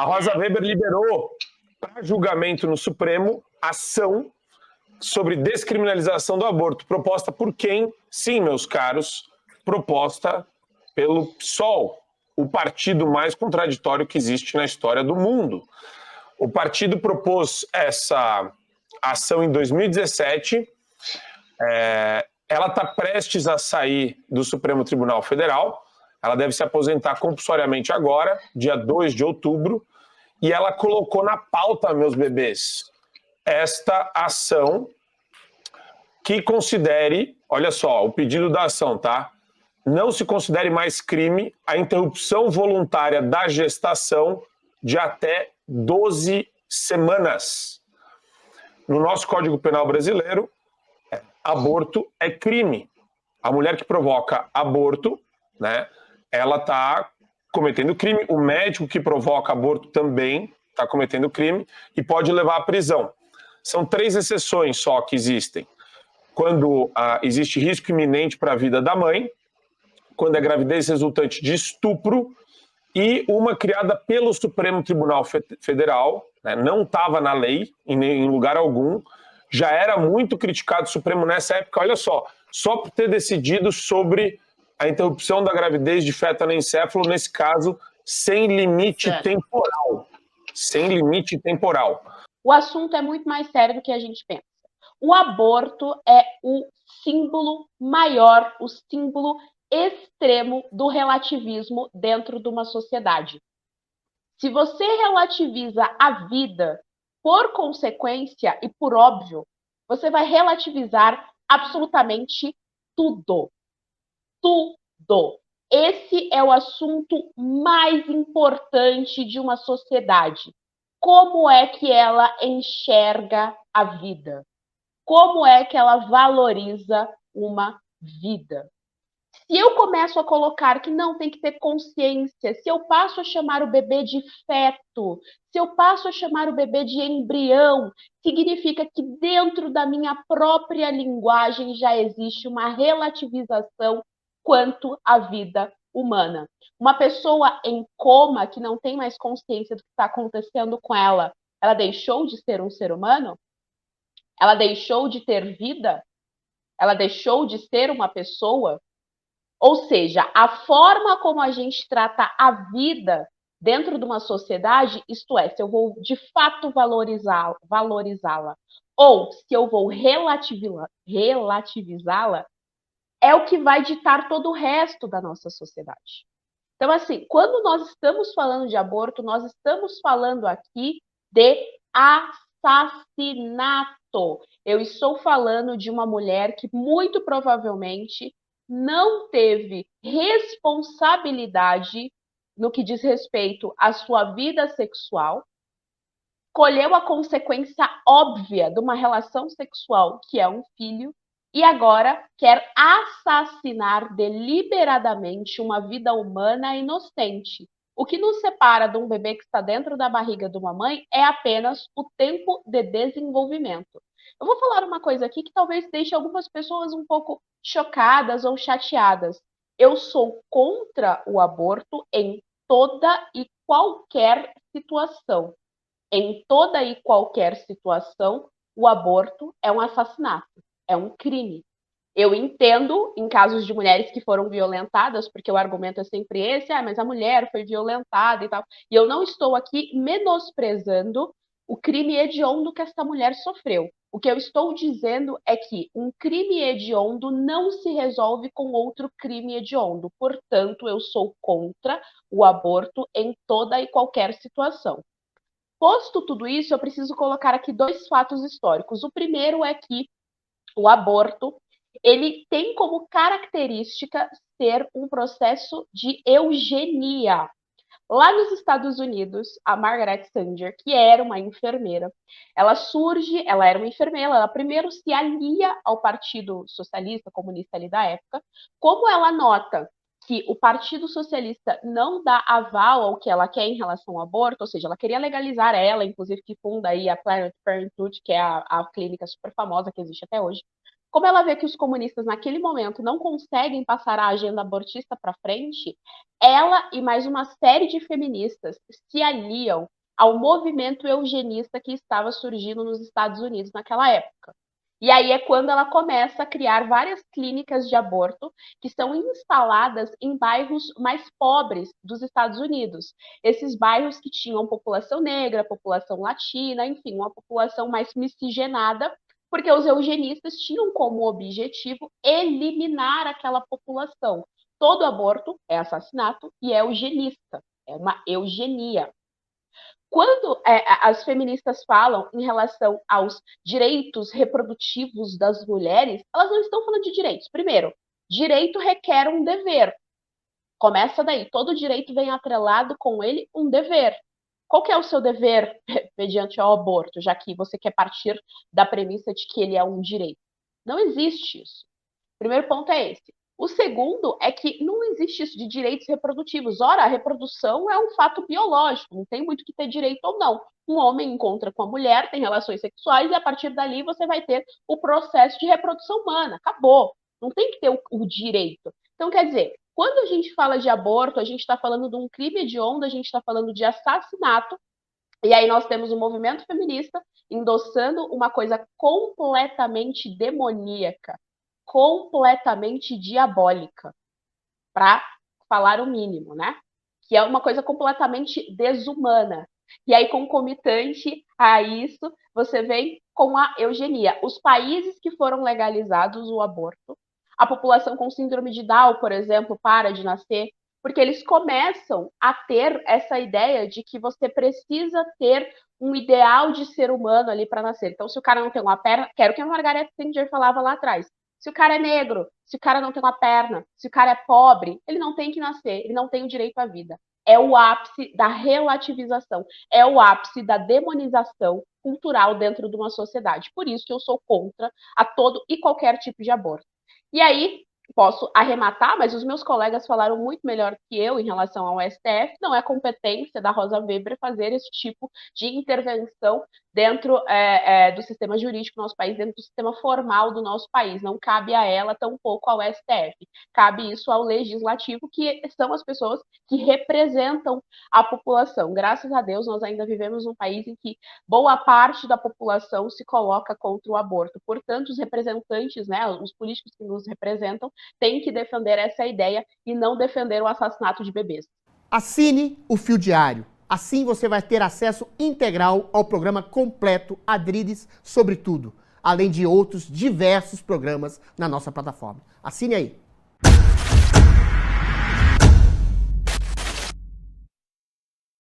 A Rosa Weber liberou para julgamento no Supremo ação sobre descriminalização do aborto, proposta por quem? Sim, meus caros, proposta pelo PSOL, o partido mais contraditório que existe na história do mundo. O partido propôs essa ação em 2017, ela está prestes a sair do Supremo Tribunal Federal, ela deve se aposentar compulsoriamente agora, dia 2 de outubro, e ela colocou na pauta, meus bebês, esta ação que considere, olha só, o pedido da ação, tá? Não se considere mais crime a interrupção voluntária da gestação de até 12 semanas. No nosso Código Penal brasileiro, aborto é crime. A mulher que provoca aborto, né, ela está cometendo crime. O médico que provoca aborto também está cometendo crime e pode levar à prisão. São 3 exceções só que existem. Quando existe risco iminente para a vida da mãe, quando é gravidez resultante de estupro e uma criada pelo Supremo Tribunal Federal, né, não estava na lei, em lugar algum, já era muito criticado o Supremo nessa época, olha só por ter decidido sobre a interrupção da gravidez de feto anencefalo, nesse caso, sem limite temporal. Sem limite temporal. O assunto é muito mais sério do que a gente pensa. O aborto é o símbolo maior, o símbolo extremo do relativismo dentro de uma sociedade. Se você relativiza a vida, por consequência e por óbvio, você vai relativizar absolutamente tudo. Tudo. Esse é o assunto mais importante de uma sociedade. Como é que ela enxerga a vida? Como é que ela valoriza uma vida? Se eu começo a colocar que não tem que ter consciência, se eu passo a chamar o bebê de feto, se eu passo a chamar o bebê de embrião, significa que dentro da minha própria linguagem já existe uma relativização quanto à vida humana. Uma pessoa em coma que não tem mais consciência do que está acontecendo com ela, ela deixou de ser um ser humano? Ela deixou de ter vida? Ela deixou de ser uma pessoa? Ou seja, a forma como a gente trata a vida dentro de uma sociedade, isto é, se eu vou de fato valorizá-la, ou se eu vou relativizá-la, é o que vai ditar todo o resto da nossa sociedade. Então, assim, quando nós estamos falando de aborto, nós estamos falando aqui de assassinato. Eu estou falando de uma mulher que muito provavelmente não teve responsabilidade no que diz respeito à sua vida sexual, colheu a consequência óbvia de uma relação sexual, que é um filho, e agora quer assassinar deliberadamente uma vida humana inocente. O que nos separa de um bebê que está dentro da barriga de uma mãe é apenas o tempo de desenvolvimento. Eu vou falar uma coisa aqui que talvez deixe algumas pessoas um pouco chocadas ou chateadas. Eu sou contra o aborto em toda e qualquer situação. Em toda e qualquer situação, o aborto é um assassinato, é um crime. Eu entendo em casos de mulheres que foram violentadas, porque o argumento é sempre esse, mas a mulher foi violentada e tal. E eu não estou aqui menosprezando o crime hediondo que esta mulher sofreu. O que eu estou dizendo é que um crime hediondo não se resolve com outro crime hediondo. Portanto, eu sou contra o aborto em toda e qualquer situação. Posto tudo isso, eu preciso colocar aqui 2 fatos históricos. O primeiro é que o aborto, ele tem como característica ser um processo de eugenia. Lá nos Estados Unidos, a Margaret Sanger, que era uma enfermeira, ela era uma enfermeira, ela primeiro se alia ao Partido Socialista, Comunista ali da época, como ela nota que o Partido Socialista não dá aval ao que ela quer em relação ao aborto, ou seja, ela queria legalizar ela, inclusive que funda aí a Planned Parenthood, que é a clínica super famosa que existe até hoje. Como ela vê que os comunistas naquele momento não conseguem passar a agenda abortista para frente, ela e mais uma série de feministas se aliam ao movimento eugenista que estava surgindo nos Estados Unidos naquela época. E aí é quando ela começa a criar várias clínicas de aborto que são instaladas em bairros mais pobres dos Estados Unidos. Esses bairros que tinham população negra, população latina, enfim, uma população mais miscigenada, porque os eugenistas tinham como objetivo eliminar aquela população. Todo aborto é assassinato e é eugenista, é uma eugenia. Quando as feministas falam em relação aos direitos reprodutivos das mulheres, elas não estão falando de direitos. Primeiro, direito requer um dever. Começa daí. Todo direito vem atrelado com ele um dever. Qual que é o seu dever mediante ao aborto, já que você quer partir da premissa de que ele é um direito? Não existe isso. O primeiro ponto é esse. O segundo é que não existe isso de direitos reprodutivos. Ora, a reprodução é um fato biológico, não tem muito que ter direito ou não. Um homem encontra com a mulher, tem relações sexuais e a partir dali você vai ter o processo de reprodução humana. Acabou. Não tem que ter o direito. Então, quer dizer, quando a gente fala de aborto, a gente está falando de um crime hediondo, a gente está falando de assassinato, e aí nós temos o movimento feminista endossando uma coisa completamente demoníaca, completamente diabólica, para falar o mínimo, né? Que é uma coisa completamente desumana. E aí, concomitante a isso, você vem com a eugenia. Os países que foram legalizados o aborto, a população com síndrome de Down, por exemplo, para de nascer, porque eles começam a ter essa ideia de que você precisa ter um ideal de ser humano ali para nascer. Então, se o cara não tem uma perna, quero que a Margaret Sanger falava lá atrás. Se o cara é negro, se o cara não tem uma perna, se o cara é pobre, ele não tem que nascer, ele não tem o direito à vida. É o ápice da relativização, é o ápice da demonização cultural dentro de uma sociedade. Por isso que eu sou contra a todo e qualquer tipo de aborto. E aí, posso arrematar, mas os meus colegas falaram muito melhor que eu em relação ao STF, não é competência da Rosa Weber fazer esse tipo de intervenção dentro do sistema jurídico do nosso país, dentro do sistema formal do nosso país. Não cabe a ela, tampouco ao STF. Cabe isso ao legislativo, que são as pessoas que representam a população. Graças a Deus, nós ainda vivemos num país em que boa parte da população se coloca contra o aborto. Portanto, os representantes, né, os políticos que nos representam, têm que defender essa ideia e não defender o assassinato de bebês. Assine o Fio Diário. Assim você vai ter acesso integral ao programa completo Adriles sobre tudo, além de outros diversos programas na nossa plataforma. Assine aí.